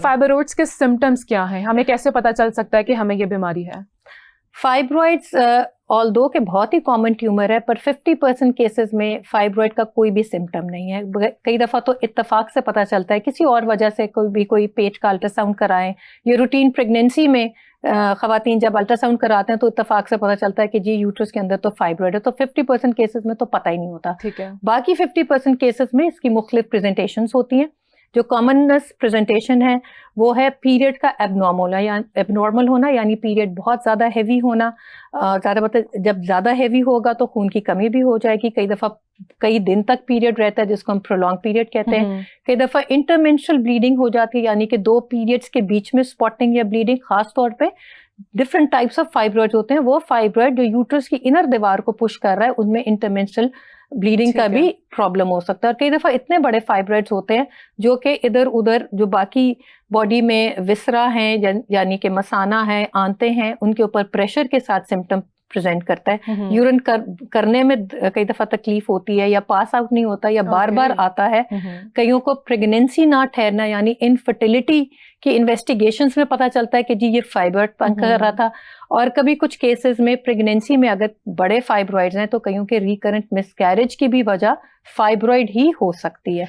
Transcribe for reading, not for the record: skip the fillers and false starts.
Fibroids کے symptoms کیا ہیں؟ ہمیں کیسے پتہ چل سکتا ہے کہ ہمیں یہ بیماری ہے؟ فائبرائڈس آلدو کہ بہت ہی کامن ٹیومر ہے، پر 50% کیسز میں فائبرائڈ کا کوئی بھی سمٹم نہیں ہے. کئی دفعہ تو اتفاق سے پتہ چلتا ہے، کسی اور وجہ سے کوئی پیٹ کا الٹرا ساؤنڈ کرائیں یا روٹین پریگنینسی میں خواتین جب الٹرا ساؤنڈ کراتے ہیں تو اتفاق سے پتہ چلتا ہے کہ جی یوٹرس کے اندر تو فائبرائڈ ہے. تو 50% کیسز میں تو پتہ ہی نہیں ہوتا. ٹھیک ہے. باقی 50% کیسز میں اس کی مختلف پریزنٹیشنز ہوتی ہیں. جو کامنس پریزنٹیشن ہے وہ ہے پیریڈ کا ایبنارمل ہونا، یعنی پیریڈ بہت زیادہ ہیوی ہونا. زیادہ مطلب جب زیادہ ہیوی ہوگا تو خون کی کمی بھی ہو جائے گی. کئی دفعہ کئی دن تک پیریڈ رہتا ہے جس کو ہم پرولونگ پیریڈ کہتے ہیں. کئی دفعہ انٹرمینسٹرل بلیڈنگ ہو جاتی ہے، یعنی کہ 2 پیریڈس کے بیچ میں اسپاٹنگ یا بلیڈنگ. خاص طور پہ ڈفرنٹ ٹائپس آف فائبرائڈ ہوتے ہیں. وہ فائبرائڈ جو یوٹرس کی انر دیوار کو پش کر رہا ہے ان میں انٹرمینسٹرل بلیڈنگ کا بھی پرابلم ہو سکتا ہے. اور کئی دفعہ اتنے بڑے فائبرائڈز ہوتے ہیں جو کہ ادھر ادھر جو باقی باڈی میں وسرا ہیں یعنی کہ مثانہ ہیں، آنتیں ہیں، ان کے اوپر پریشر کے ساتھ سمٹم پریزنٹ کرتا ہے. یورین کرنے میں کئی دفعہ تکلیف ہوتی ہے، یا پاس آؤٹ نہیں ہوتا، یا بار بار آتا ہے. کئیوں کو پریگنینسی نہ ٹھہرنا یعنی انفرٹیلٹی کی انویسٹیگیشنز میں پتہ چلتا ہے کہ جی یہ فائبرائڈ تنگ کر رہا تھا. اور کبھی کچھ کیسز میں پریگنینسی میں اگر بڑے فائبرائڈز ہیں تو کئیوں کے ریکرنٹ مس کیریج کی بھی وجہ فائبرائڈ ہی ہو سکتی ہے.